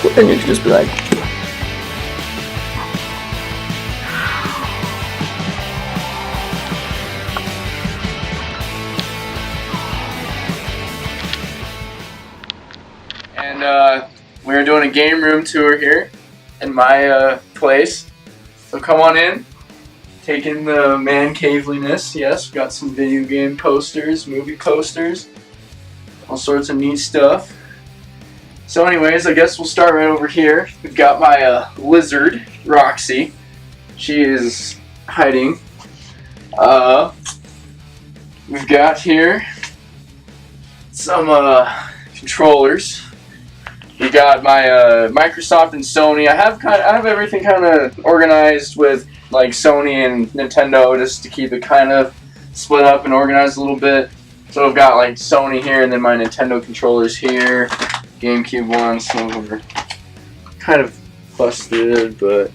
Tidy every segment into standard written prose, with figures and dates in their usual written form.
and you can just be like, and we're doing a game room tour here in my place. So come on in. Taking the man caveliness. Yes, got some video game posters, movie posters, all sorts of neat stuff. So anyways, I guess we'll start right over here. We've got my lizard, Roxy. She is hiding. We've got here some controllers. We got my Microsoft and Sony. I have everything kind of organized with like Sony and Nintendo, just to keep it kind of split up and organized a little bit. So I've got like Sony here, and then my Nintendo controllers here. Gamecube ones, some of them are kind of busted, but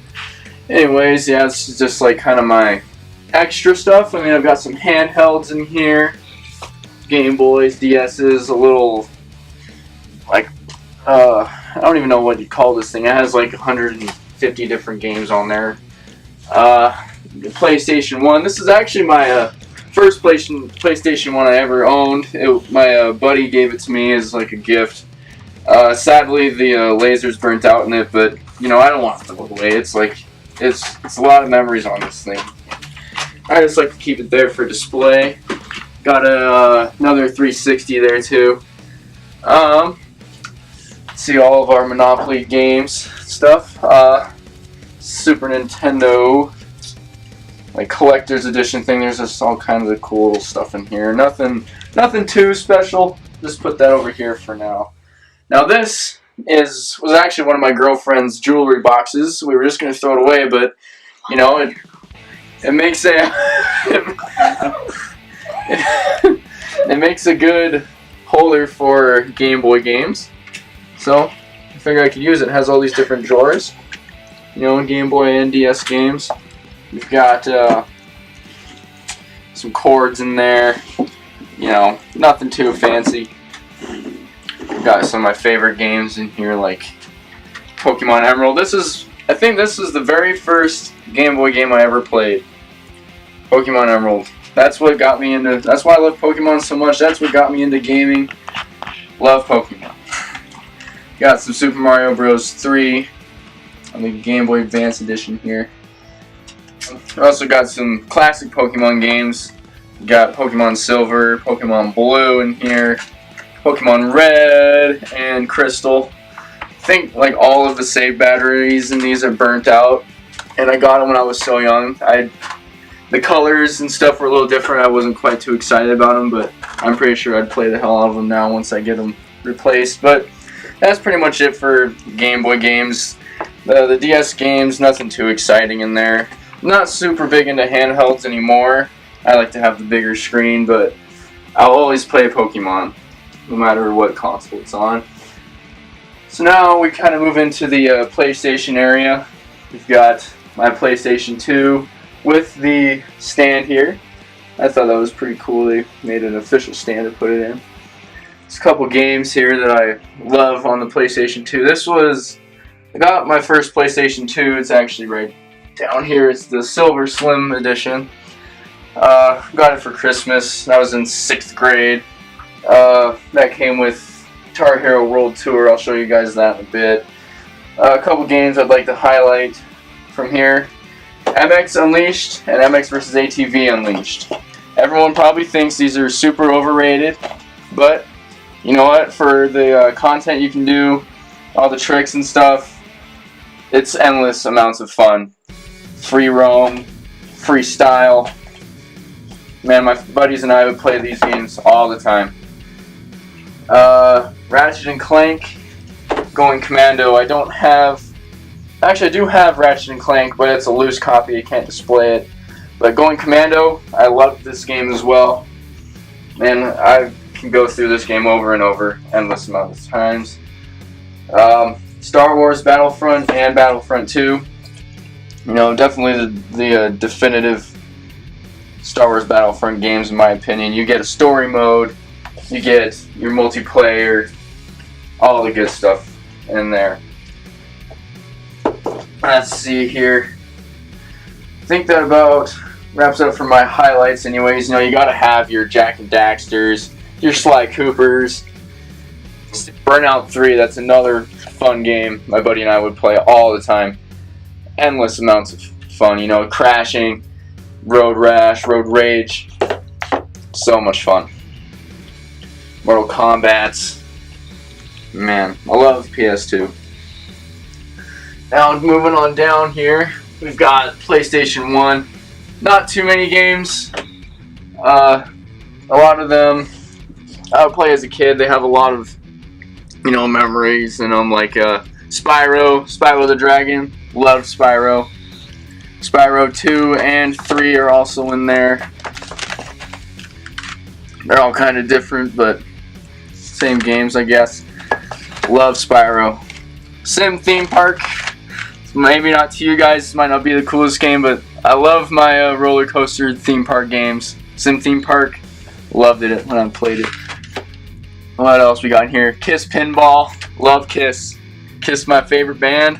anyways, yeah, this is just like kind of my extra stuff. I mean, I've got some handhelds in here, Game Boys, DS's, a little like I don't even know what you call this thing. It has like 150 different games on there. The PlayStation 1. This is actually my first PlayStation 1 I ever owned. My buddy gave it to me as like a gift. Sadly, the lasers burnt out in it, but you know, I don't want it to go away. It's a lot of memories on this thing. I just like to keep it there for display. Got another 360 there too. See all of our Monopoly games stuff. Super Nintendo, like collector's edition thing. There's just all kinds of cool little stuff in here. Nothing too special. Just put that over here for now. Now this was actually one of my girlfriend's jewelry boxes. We were just gonna throw it away, but you know, it makes a it makes a good holder for Game Boy games. So I figured I could use it. It has all these different drawers, you know, Game Boy and DS games. We've got some cords in there, you know, nothing too fancy. We've got some of my favorite games in here, like Pokemon Emerald. I think this is the very first Game Boy game I ever played. Pokemon Emerald. That's what got me into. That's why I love Pokemon so much. That's what got me into gaming. Love Pokemon. Got some Super Mario Bros. 3 on the Game Boy Advance Edition here. I also got some classic Pokemon games. Got Pokemon Silver, Pokemon Blue in here, Pokemon Red, and Crystal. I think like all of the save batteries in these are burnt out, and I got them when I was so young. The colors and stuff were a little different. I wasn't quite too excited about them, but I'm pretty sure I'd play the hell out of them now once I get them replaced. But that's pretty much it for Game Boy games. The DS games, nothing too exciting in there. Not super big into handhelds anymore. I like to have the bigger screen, but I'll always play Pokemon, no matter what console it's on. So now we kind of move into the PlayStation area. We've got my PlayStation 2 with the stand here. I thought that was pretty cool. They made an official stand to put it in. There's a couple games here that I love on the PlayStation 2. I got my first PlayStation 2. It's actually right down here. It's the Silver Slim Edition. Got it for Christmas. I was in 6th grade. That came with Guitar Hero World Tour. I'll show you guys that in a bit. A couple games I'd like to highlight from here. MX Unleashed and MX vs. ATV Unleashed. Everyone probably thinks these are super overrated, but you know what? For the content you can do, all the tricks and stuff, it's endless amounts of fun. Free roam, freestyle. Man, my buddies and I would play these games all the time. Ratchet and Clank, Going Commando. I do have Ratchet and Clank, but it's a loose copy. I can't display it. But Going Commando, I love this game as well. Man, I can go through this game over and over, endless amount of times. Star Wars Battlefront and Battlefront 2. You know, definitely the definitive Star Wars Battlefront games, in my opinion. You get a story mode, you get your multiplayer, all the good stuff in there. Let's see here. I think that about wraps up for my highlights anyways. You know, you gotta have your Jak and Daxters, your Sly Coopers. Burnout 3, that's another fun game my buddy and I would play all the time. Endless amounts of fun, you know, crashing, road rash, road rage. So much fun. Mortal Kombat's. Man, I love PS2. Now moving on down here, we've got PlayStation 1. Not too many games. A lot of them I would play as a kid. They have a lot of, you know, memories in them, like Spyro the Dragon. Love Spyro. Spyro 2 and 3 are also in there. They're all kind of different, but same games, I guess. Love Spyro. Sim Theme Park. Maybe not to you guys, might not be the coolest game, but I love my roller coaster theme park games. Sim Theme Park. Loved it when I played it. What else we got in here? Kiss Pinball. Love Kiss. Kiss, my favorite band.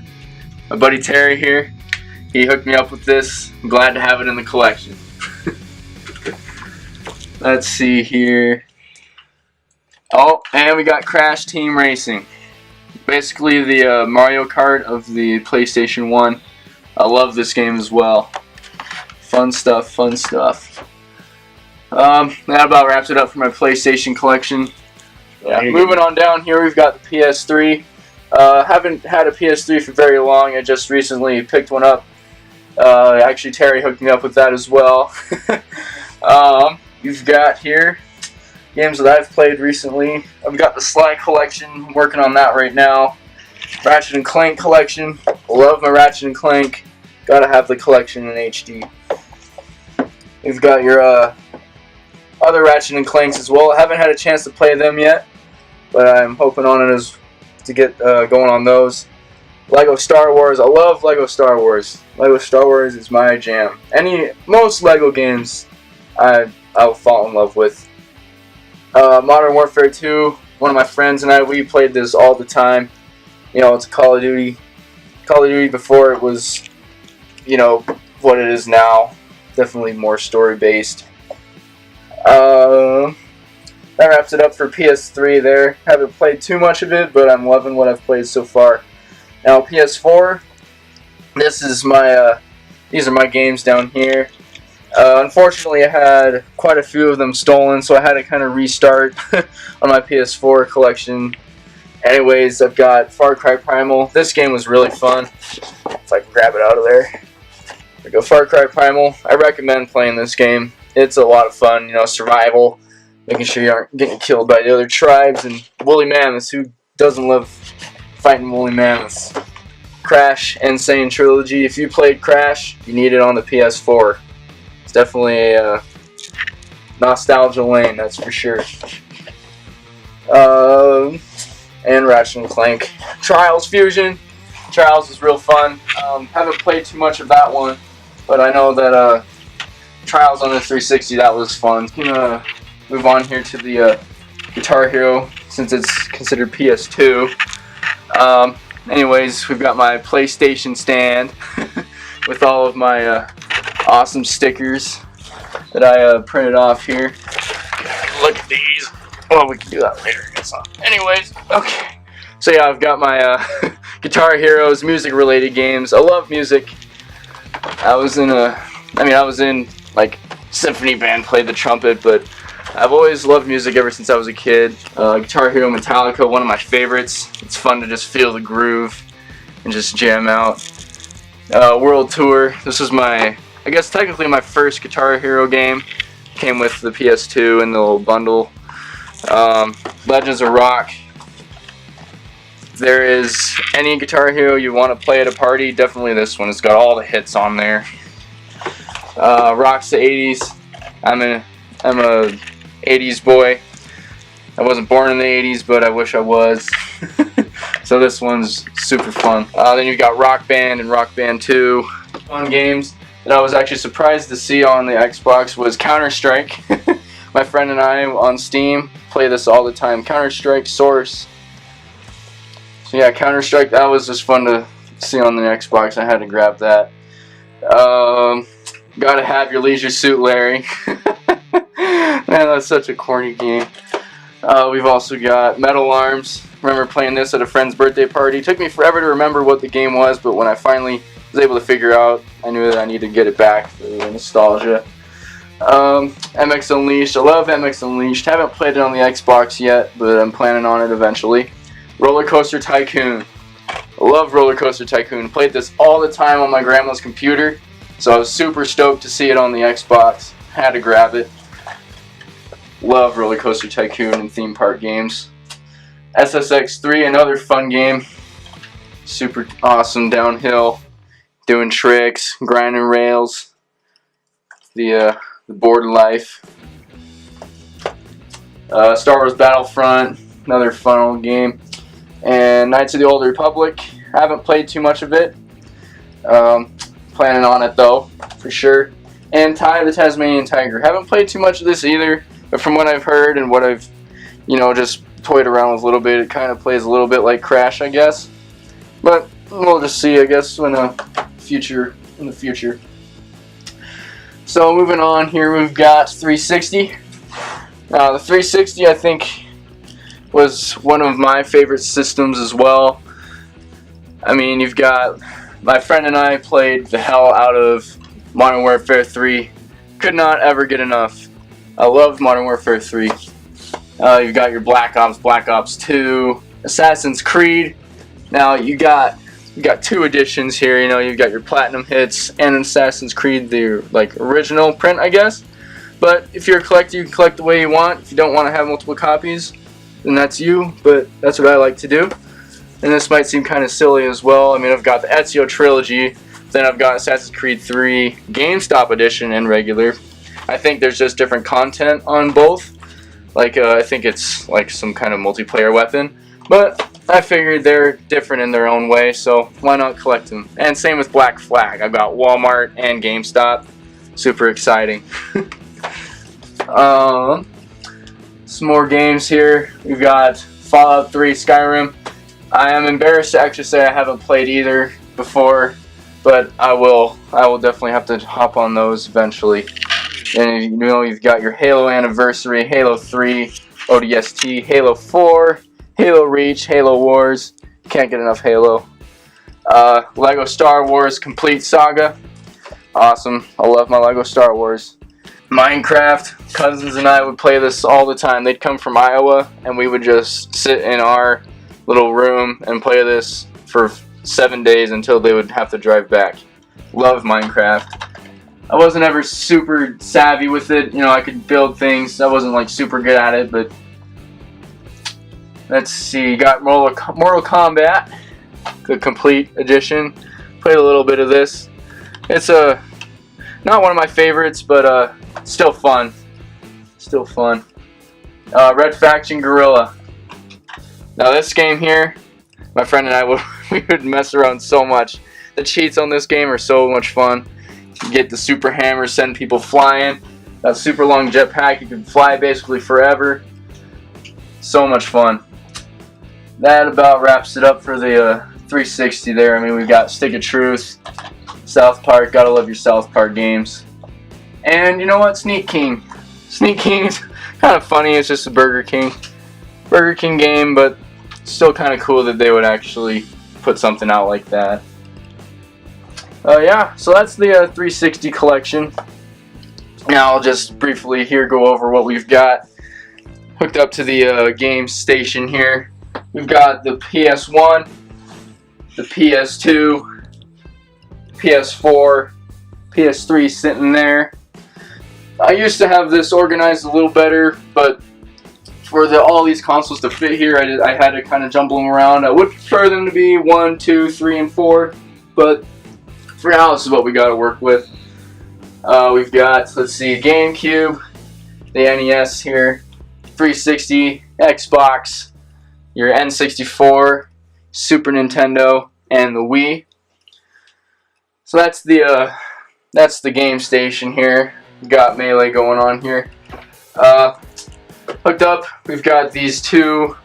My buddy Terry here. He hooked me up with this. I'm glad to have it in the collection. Let's see here. Oh, and we got Crash Team Racing. Basically the Mario Kart of the PlayStation 1. I love this game as well. Fun stuff, fun stuff. That about wraps it up for my PlayStation collection. Yeah, moving on down here, we've got the PS3. Haven't had a PS3 for very long. I just recently picked one up. Actually, Terry hooked me up with that as well. You've got here games that I've played recently. I've got the Sly collection. I'm working on that right now. Ratchet and Clank collection. Love my Ratchet and Clank. Gotta have the collection in HD. You've got your other Ratchet and Clanks as well. I haven't had a chance to play them yet, but I'm hoping on it to get going on those. Lego Star Wars. I love Lego Star Wars. Lego Star Wars is my jam. Most Lego games I'll fall in love with. Modern Warfare 2. One of my friends and I, we played this all the time. You know, it's Call of Duty. Call of Duty before it was, you know, what it is now. Definitely more story based. That wraps it up for PS3 there. Haven't played too much of it, but I'm loving what I've played so far. Now PS4, this is my these are my games down here. Unfortunately, I had quite a few of them stolen, so I had to kind of restart on my PS4 collection. Anyways, I've got Far Cry Primal. This game was really fun. If I can grab it out of there. There we go, Far Cry Primal. I recommend playing this game. It's a lot of fun, you know, survival, making sure you aren't getting killed by the other tribes, and woolly mammoths. Who doesn't love fighting woolly mammoths? Crash Insane Trilogy. If you played Crash, you need it on the PS4. It's definitely a nostalgia lane, that's for sure. And Ratchet and Clank. Trials Fusion. Trials is real fun. Haven't played too much of that one, but I know that Trials on the 360, that was fun. I'm gonna move on here to the Guitar Hero, since it's considered PS2. Anyways, we've got my PlayStation stand with all of my awesome stickers that I printed off here. Look at these. Well, we can do that later, I guess. Anyways, okay. So yeah, I've got my Guitar Heroes music-related games. I love music. I was in like symphony band, played the trumpet, but I've always loved music ever since I was a kid. Guitar Hero Metallica, one of my favorites. It's fun to just feel the groove and just jam out. World Tour. This was I guess technically my first Guitar Hero game. Came with the PS2 and the little bundle. Legends of Rock. If there is any Guitar Hero you want to play at a party, definitely this one. It's got all the hits on there. Rocks the 80s. I'm a 80s boy. I wasn't born in the 80s, but I wish I was. So this one's super fun. Then you've got Rock Band and Rock Band 2. Fun games that I was actually surprised to see on the Xbox was Counter-Strike. My friend and I on Steam play this all the time. Counter-Strike Source. So yeah, Counter-Strike, that was just fun to see on the Xbox. I had to grab that. Gotta have your Leisure Suit Larry. Man, that's such a corny game. We've also got Metal Arms. Remember playing this at a friend's birthday party. It took me forever to remember what the game was, but when I finally was able to figure out, I knew that I needed to get it back for the nostalgia. MX Unleashed. I love MX Unleashed. Haven't played it on the Xbox yet, but I'm planning on it eventually. Roller Coaster Tycoon. I love Roller Coaster Tycoon. Played this all the time on my grandma's computer, so I was super stoked to see it on the Xbox. Had to grab it. Love Roller Coaster Tycoon and theme park games. SSX3, another fun game. Super awesome downhill, doing tricks, grinding rails. The board life. Star Wars Battlefront, another fun old game. And Knights of the Old Republic. I haven't played too much of it. Planning on it though, for sure. And Ty the Tasmanian Tiger. Haven't played too much of this either, but from what I've heard and what I've, just toyed around with a little bit, it kind of plays a little bit like Crash, I guess. But we'll just see, I guess, in the future. So moving on here, we've got 360. The 360, I think, was one of my favorite systems as well. I mean, you've got my friend and I played the hell out of Modern Warfare 3. Could not ever get enough. I love Modern Warfare 3. You've got your Black Ops 2, Assassin's Creed. Now you got two editions here. You've got your Platinum Hits and Assassin's Creed, the original print, I guess. But if you're a collector, you can collect the way you want. If you don't want to have multiple copies, then that's you. But that's what I like to do. And this might seem kind of silly as well. I mean, I've got the Ezio trilogy. Then I've got Assassin's Creed 3 GameStop edition and regular. I think there's just different content on both. I think it's like some kind of multiplayer weapon. But I figured they're different in their own way, so why not collect them? And same with Black Flag. I've got Walmart and GameStop. Super exciting. Some more games here. We've got Fallout 3, Skyrim. I am embarrassed to actually say I haven't played either before, but I will definitely have to hop on those eventually. And you've got your Halo Anniversary, Halo 3, ODST, Halo 4, Halo Reach, Halo Wars. Can't get enough Halo. Lego Star Wars Complete Saga. Awesome. I love my Lego Star Wars. Minecraft. Cousins and I would play this all the time. They'd come from Iowa, and we would just sit in our little room and play this for 7 days until they would have to drive back. Love Minecraft. I wasn't ever super savvy with it. I could build things. I wasn't super good at it, but let's see. Got Mortal Kombat, the complete edition. Played a little bit of this. It's not one of my favorites, but still fun. Red Faction Guerrilla. Now this game here, my friend and I we would mess around so much. The cheats on this game are so much fun. You get the super hammer, send people flying. That super long jetpack, you can fly basically forever. So much fun. That about wraps it up for the 360 there. I mean, we've got Stick of Truth, South Park. Gotta love your South Park games. And you know what? Sneak King. Sneak King is kind of funny. It's just a Burger King game, but still kind of cool that they would actually put something out like that. Yeah, so that's the 360 collection. Now I'll just briefly here go over what we've got hooked up to the game station here. We've got the PS1, the PS2, PS4, PS3 sitting there. I used to have this organized a little better, but for all these consoles to fit here, I had to kind of jumble them around. I would prefer them to be 1, 2, 3, and 4, but for now, this is what we got to work with. We've got, let's see, GameCube, the NES here, 360, Xbox, your N64, Super Nintendo, and the Wii. So that's the game station here. We've got Melee going on here. Hooked up, we've got these two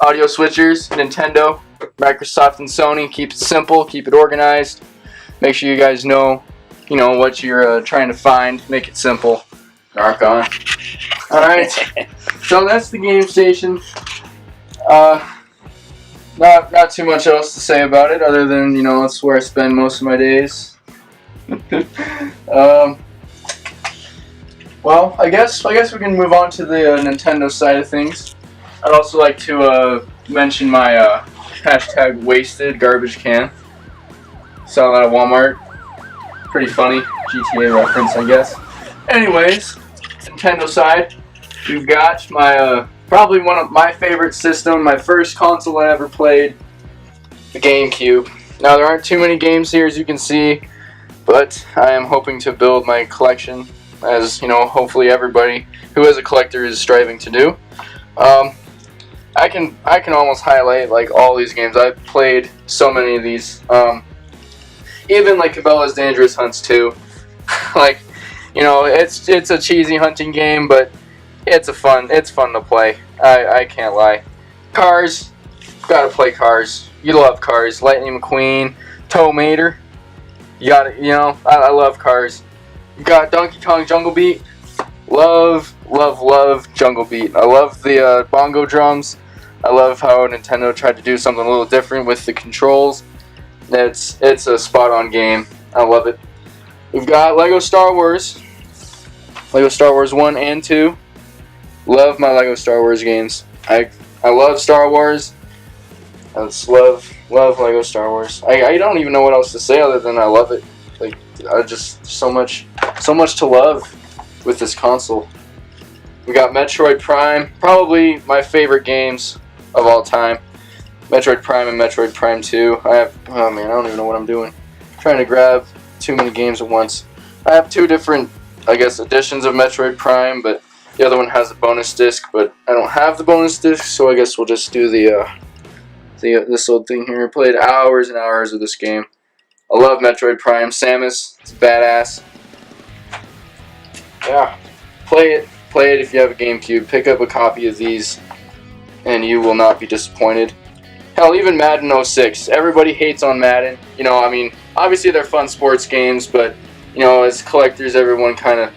audio switchers, Nintendo. Microsoft and Sony, keep it simple, keep it organized. Make sure you guys know, what you're trying to find. Make it simple. Rock on. Alright, so that's the game station. Not too much else to say about it, other than, it's where I spend most of my days. Well, I guess we can move on to the Nintendo side of things. I'd also like to mention my hashtag wasted garbage can. Saw that at Walmart. Pretty funny. GTA reference, I guess. Anyways, Nintendo side, we've got my probably one of my favorite system, my first console I ever played, the Gamecube. Now there aren't too many games here, as you can see, but I am hoping to build my collection, as hopefully everybody who is a collector is striving to do. I can almost highlight like all these games. I've played so many of these. Even like Cabela's Dangerous Hunts 2. Like, it's a cheesy hunting game, but it's fun to play. I can't lie. Cars, gotta play Cars. You love Cars. Lightning McQueen, Tow Mater. You gotta, I love Cars. You got Donkey Kong Jungle Beat. Love Jungle Beat. I love the bongo drums. I love how Nintendo tried to do something a little different with the controls. It's a spot on game. I love it. We've got Lego Star Wars. Lego Star Wars 1 and 2. Love my Lego Star Wars games. I love Star Wars. I just love Lego Star Wars. I don't even know what else to say other than I love it. Like, I just so much to love with this console. We got Metroid Prime, probably my favorite games of all time. Metroid Prime and Metroid Prime 2. Oh man, I don't even know what I'm doing. I'm trying to grab too many games at once. I have two different, I guess, editions of Metroid Prime, but the other one has a bonus disc, but I don't have the bonus disc, so I guess we'll just do this old thing here. I played hours and hours of this game. I love Metroid Prime. Samus, it's badass. Yeah, play it if you have a GameCube. Pick up a copy of these, and you will not be disappointed. Hell, even Madden 06. Everybody hates on Madden. Obviously they're fun sports games, but, as collectors, everyone kind of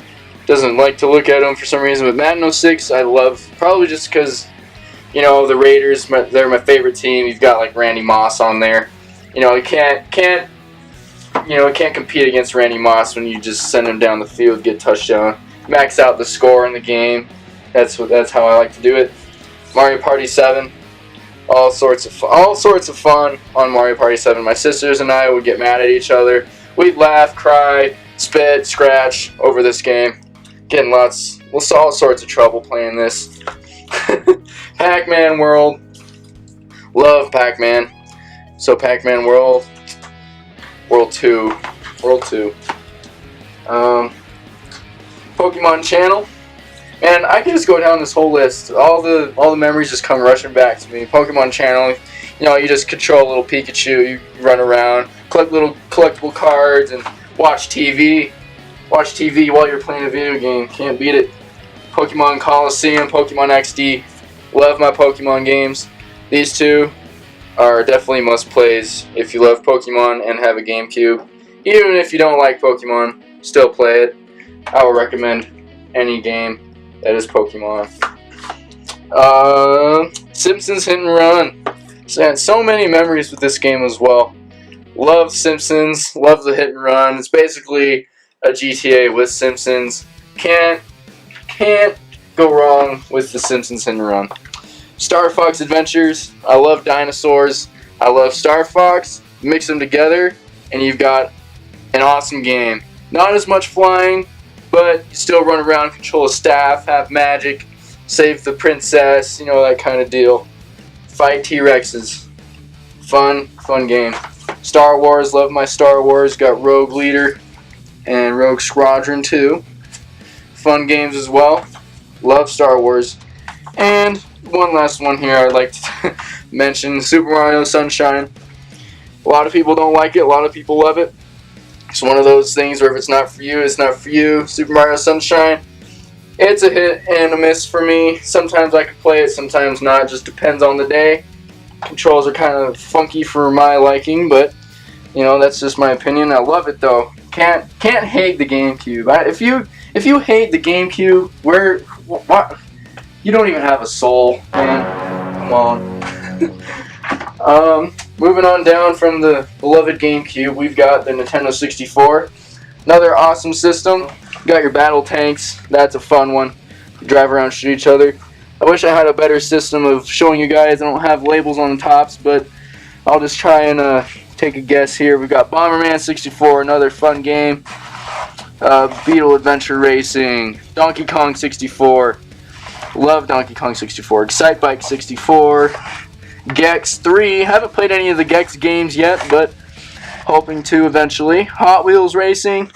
doesn't like to look at them for some reason. But Madden 06, I love, probably just because, the Raiders, they're my favorite team. You've got, like, Randy Moss on there. You can't compete against Randy Moss when you just send him down the field, get touchdown, max out the score in the game. That's how I like to do it. Mario Party 7. All sorts of fun on Mario Party 7. My sisters and I would get mad at each other. We'd laugh, cry, spit, scratch over this game. Getting all sorts of trouble playing this. Pac-Man World. Love Pac-Man. So Pac-Man World 2. Pokemon Channel. And I can just go down this whole list. All the memories just come rushing back to me. Pokemon Channel, you just control a little Pikachu, you run around, collect little collectible cards, and watch TV. Watch TV while you're playing a video game. Can't beat it. Pokemon Coliseum, Pokemon XD. Love my Pokemon games. These two are definitely must-plays if you love Pokemon and have a GameCube. Even if you don't like Pokemon, still play it. I would recommend any game that is Pokemon. Simpsons Hit and Run. So many memories with this game as well. Love Simpsons. Love the Hit and Run. It's basically a GTA with Simpsons. Can't go wrong with the Simpsons Hit and Run. Star Fox Adventures. I love dinosaurs. I love Star Fox. Mix them together, and you've got an awesome game. Not as much flying, but you still run around, control a staff, have magic, save the princess, that kind of deal. Fight T-Rexes. Fun game. Star Wars, love my Star Wars. Got Rogue Leader and Rogue Squadron 2. Fun games as well. Love Star Wars. And one last one here I'd like to mention, Super Mario Sunshine. A lot of people don't like it, a lot of people love it. It's one of those things where if it's not for you, it's not for you. Super Mario Sunshine, it's a hit and a miss for me. Sometimes I can play it, sometimes not. Just depends on the day. controls are kind of funky for my liking, but you know, that's just my opinion. I love it though. Can't hate the GameCube. If you hate the GameCube, what? You don't even have a soul, man. Come on. Moving on down from the beloved GameCube, we've got the Nintendo 64. Another awesome system. You got your battle tanks. That's a fun one. You drive around, shoot each other. I wish I had a better system of showing you guys. I don't have labels on the tops, but I'll just try and take a guess here. We've got Bomberman 64, another fun game. Beetle Adventure Racing, Donkey Kong 64. Love Donkey Kong 64. Excitebike 64. Gex 3. Haven't played any of the Gex games yet, but hoping to eventually. Hot Wheels Racing.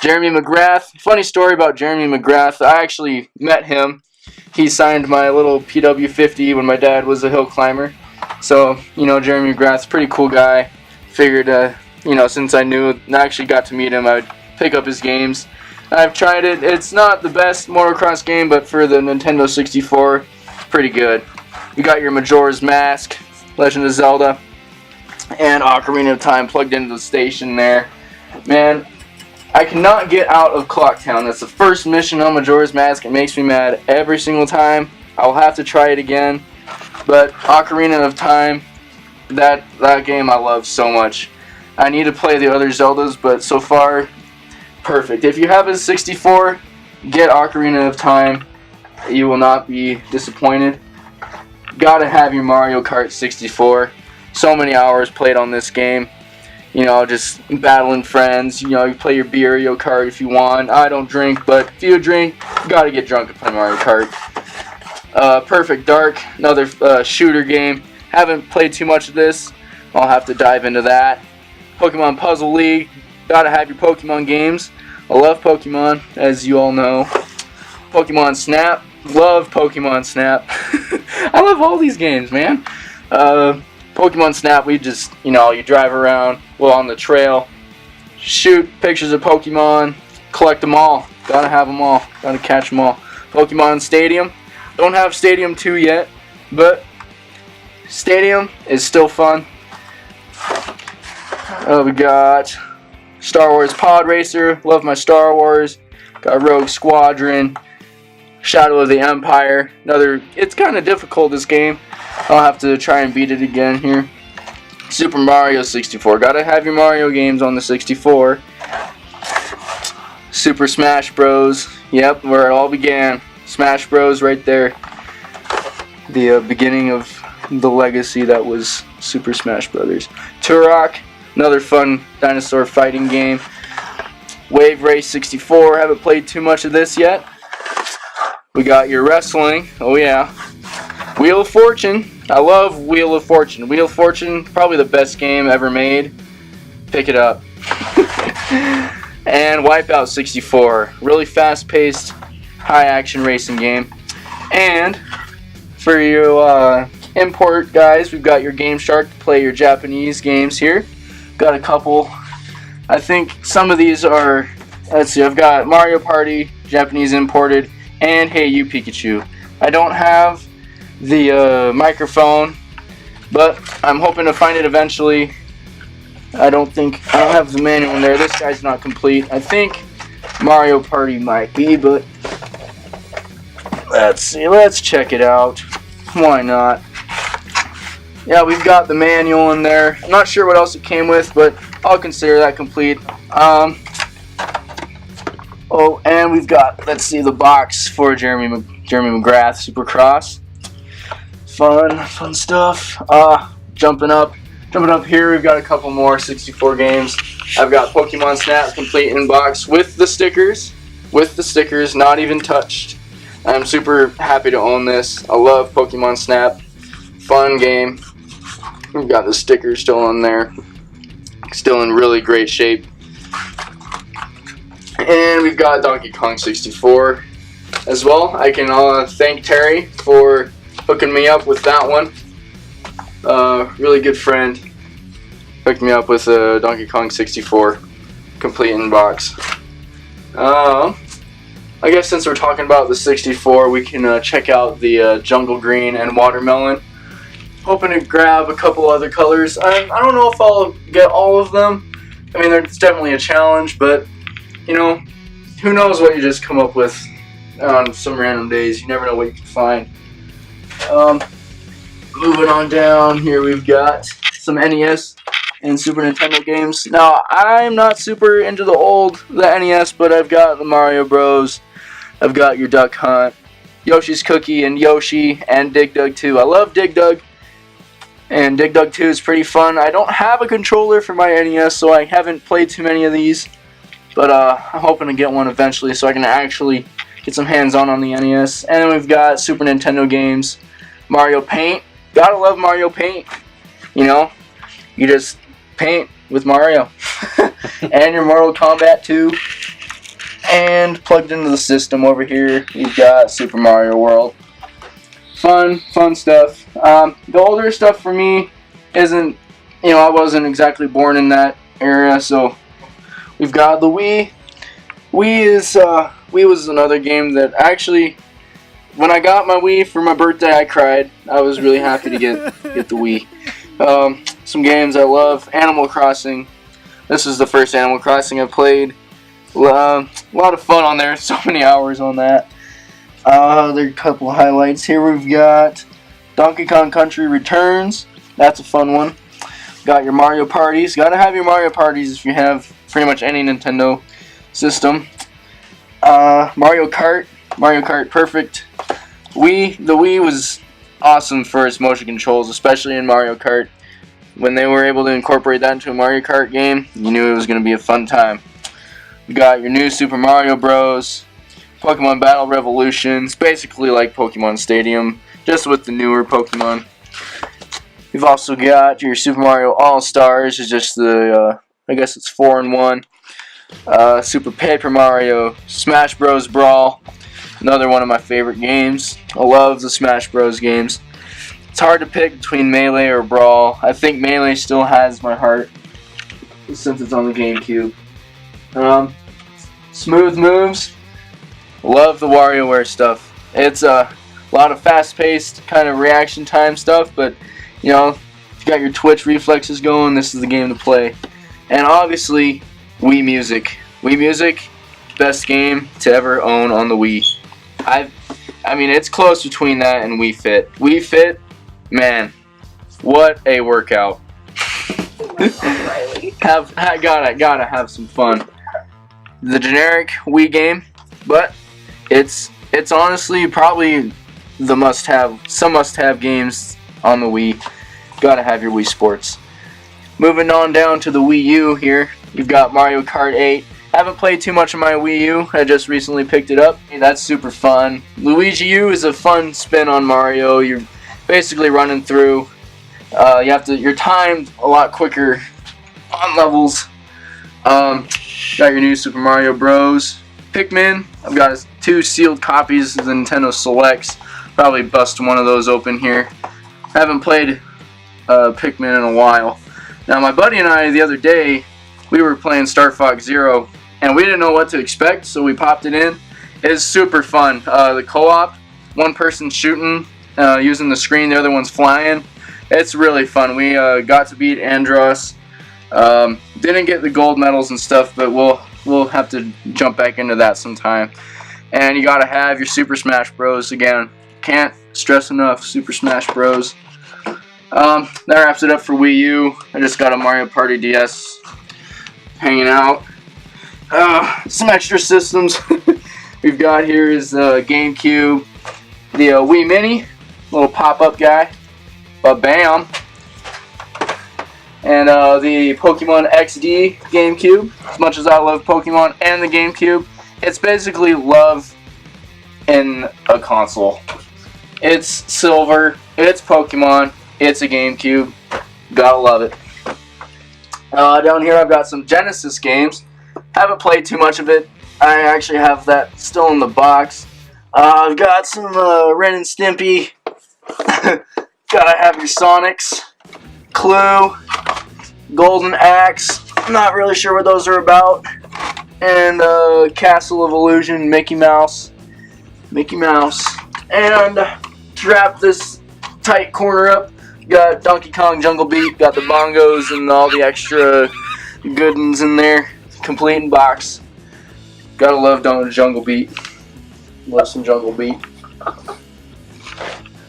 Jeremy McGrath. Funny story about Jeremy McGrath. I actually met him. He signed my little PW50 when my dad was a hill climber. So, you know, Jeremy McGrath's a pretty cool guy. Figured, you know, since I actually got to meet him, I would pick up his games. I've tried it. It's not the best motocross game, but for the Nintendo 64, it's pretty good. You got your Majora's Mask, Legend of Zelda, and Ocarina of Time plugged into the station there. Man, I cannot get out of Clocktown. That's the first mission on Majora's Mask. It makes me mad every single time. I'll have to try it again. But Ocarina of Time, that game I love so much. I need to play the other Zeldas, but so far, perfect. If you have a 64, get Ocarina of Time. You will not be disappointed. Gotta have your Mario Kart 64. So many hours played on this game. You know, just battling friends. You know, you play your Mario Kart if you want. I don't drink, but if you drink, you gotta get drunk and play Mario Kart. Perfect Dark, another shooter game. Haven't played too much of this. I'll have to dive into that. Pokemon Puzzle League. Gotta have your Pokemon games. I love Pokemon, as you all know. Pokemon Snap. Love Pokemon Snap. I love all these games, man. Pokemon Snap, we just, you know, you drive around, well, on the trail, shoot pictures of Pokemon, collect them all. Gotta have them all. Gotta catch them all. Pokemon Stadium. Don't have Stadium 2 yet, but Stadium is still fun. We got Star Wars Pod Racer. Love my Star Wars. Got Rogue Squadron. Shadow of the Empire. It's kind of difficult, this game. I'll have to try and beat it again here. Super Mario 64. Gotta have your Mario games on the 64. Super Smash Bros. Yep, where it all began. Smash Bros. Right there. The beginning of the legacy that was Super Smash Brothers. Turok. Another fun dinosaur fighting game. Wave Race 64. Haven't played too much of this yet. We got your wrestling. Oh yeah. Wheel of Fortune. I love Wheel of Fortune. Wheel of Fortune, probably the best game ever made. Pick it up. And Wipeout 64. Really fast-paced, high-action racing game. And for you import guys, we've got your Game Shark to play your Japanese games here. Got a couple. I think some of these are, let's see, I've got Mario Party, Japanese imported, and Hey You Pikachu. I don't have the microphone, but I'm hoping to find it eventually. I don't have the manual in there. This guy's not complete. I think Mario Party might be, but let's see. Let's check it out. Why not? Yeah, we've got the manual in there. I'm not sure what else it came with, but I'll consider that complete. Oh, and we've got, let's see, the box for Jeremy McGrath Supercross. Fun stuff. Jumping up here, we've got a couple more 64 games. I've got Pokemon Snap complete in box with the stickers, not even touched. I'm super happy to own this. I love Pokemon Snap. Fun game. We've got the stickers still on there. Still in really great shape. And we've got Donkey Kong 64 as well. I can thank Terry for hooking me up with that one. Really good friend. Hooked me up with Donkey Kong 64 complete in box. I guess since we're talking about the 64, we can check out the Jungle Green and Watermelon. hoping to grab a couple other colors. I don't know if I'll get all of them. I mean, it's definitely a challenge, but, you know, who knows what you just come up with on some random days. You never know what you can find. Moving on down, here we've got some NES and Super Nintendo games. Now, I'm not super into the NES, but I've got the Mario Bros. I've got your Duck Hunt, Yoshi's Cookie, and Yoshi, and Dig Dug 2. I love Dig Dug, and Dig Dug 2 is pretty fun. I don't have a controller for my NES, so I haven't played too many of these, but I'm hoping to get one eventually so I can actually get some hands-on the NES. And then we've got Super Nintendo games, Mario Paint. Gotta love Mario Paint. You know, you just paint with Mario. And your Mortal Kombat 2. And plugged into the system over here, you've got Super Mario World. Fun stuff. The older stuff for me isn't, you know, I wasn't exactly born in that era, so we've got the Wii. Wii was another game that actually, when I got my Wii for my birthday, I cried. I was really happy to get the Wii. Some games I love, Animal Crossing. This is the first Animal Crossing I played. A lot of fun on there, so many hours on that. There are a couple of highlights here. We've got Donkey Kong Country Returns. That's a fun one. Got your Mario Parties. Gotta have your Mario Parties if you have pretty much any Nintendo system. Mario Kart Perfect. The Wii was awesome for its motion controls, especially in Mario Kart. When they were able to incorporate that into a Mario Kart game, you knew it was going to be a fun time. We got your new Super Mario Bros. Pokemon Battle Revolutions, basically like Pokemon Stadium, just with the newer Pokemon. We've also got your Super Mario All-Stars, is just the, I guess it's 4-in-1. Super Paper Mario, Smash Bros. Brawl, another one of my favorite games. I love the Smash Bros. Games. It's hard to pick between Melee or Brawl. I think Melee still has my heart, since it's on the GameCube. Smooth Moves. Love the WarioWare stuff. It's a lot of fast-paced kind of reaction time stuff, but you know, if you got your Twitch reflexes going, this is the game to play. And obviously, Wii Music. Wii Music, best game to ever own on the Wii. I mean, it's close between that and Wii Fit. Wii Fit, man, what a workout. Gotta have some fun. The generic Wii game, but it's honestly probably the some must-have games on the Wii. Gotta have your Wii Sports. Moving on down to the Wii U here, you've got Mario Kart 8. Haven't played too much of my Wii U. I just recently picked it up. That's super fun. Luigi U is a fun spin on Mario. You're basically running through. You're timed a lot quicker on levels. Got your new Super Mario Bros. Pikmin. I've got 2 sealed copies of the Nintendo Selects. Probably bust one of those open here. Haven't played Pikmin in a while. Now my buddy and I the other day, we were playing Star Fox Zero, and we didn't know what to expect, so we popped it in. It's super fun. The co-op, one person's shooting, using the screen, the other one's flying. It's really fun. We got to beat Andros. Didn't get the gold medals and stuff, but we'll have to jump back into that sometime. And you gotta have your Super Smash Bros. Again. Can't stress enough, Super Smash Bros. That wraps it up for Wii U. I just got a Mario Party DS hanging out. Some extra systems we've got here is the GameCube, the Wii Mini, little pop-up guy, but bam, and the Pokemon XD GameCube. As much as I love Pokemon and the GameCube, it's basically love in a console. It's silver, it's Pokemon, it's a GameCube, gotta love it. Down here I've got some Genesis games. Haven't played too much of it. I actually have that still in the box. I've got some Ren and Stimpy. Gotta have your Sonics. Clue. Golden Axe. I'm not really sure what those are about. And Castle of Illusion, Mickey Mouse. And to wrap this tight corner up, Got Donkey Kong Jungle Beat, got the bongos and all the extra good ones in there. Complete in box. Gotta love Jungle Beat. Love some Jungle Beat.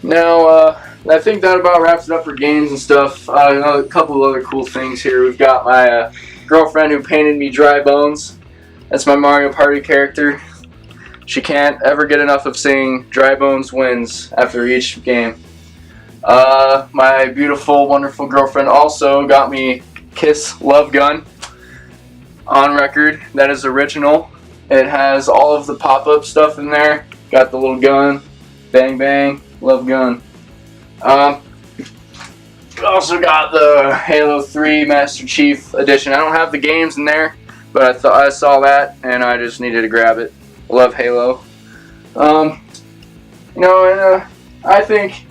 Now, I think that about wraps it up for games and stuff. A couple of other cool things here. We've got my girlfriend who painted me Dry Bones. That's my Mario Party character. She can't ever get enough of saying Dry Bones wins after each game. My beautiful, wonderful girlfriend also got me Kiss Love Gun on record. That is original. It has all of the pop-up stuff in there. Got the little gun. Bang bang. Love gun. Also got the Halo 3 Master Chief Edition. I don't have the games in there, but I thought I saw that and I just needed to grab it. Love Halo. I think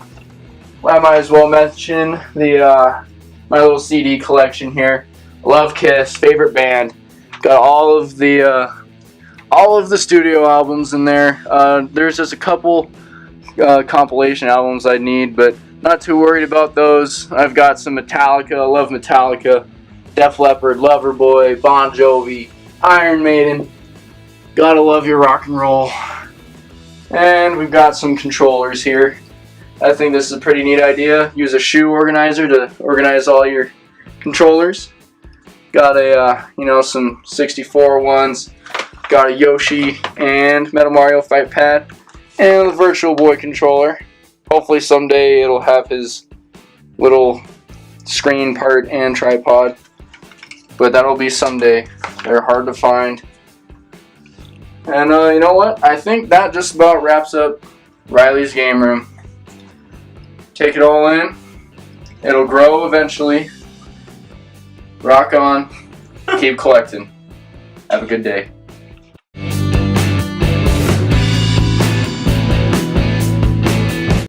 I might as well mention the my little CD collection here. Love Kiss, favorite band. Got all of the studio albums in there. There's just a couple compilation albums I need, but not too worried about those. I've got some Metallica. Love Metallica. Def Leppard, Loverboy, Bon Jovi, Iron Maiden. Gotta love your rock and roll. And we've got some controllers here. I think this is a pretty neat idea. Use a shoe organizer to organize all your controllers. Got a, some 64 ones. Got a Yoshi and Metal Mario Fight Pad. And the Virtual Boy controller. Hopefully someday it'll have his little screen part and tripod. But that'll be someday. They're hard to find. And you know what? I think that just about wraps up Riley's Game Room. Take it all in. It'll grow eventually. Rock on. Keep collecting. Have a good day.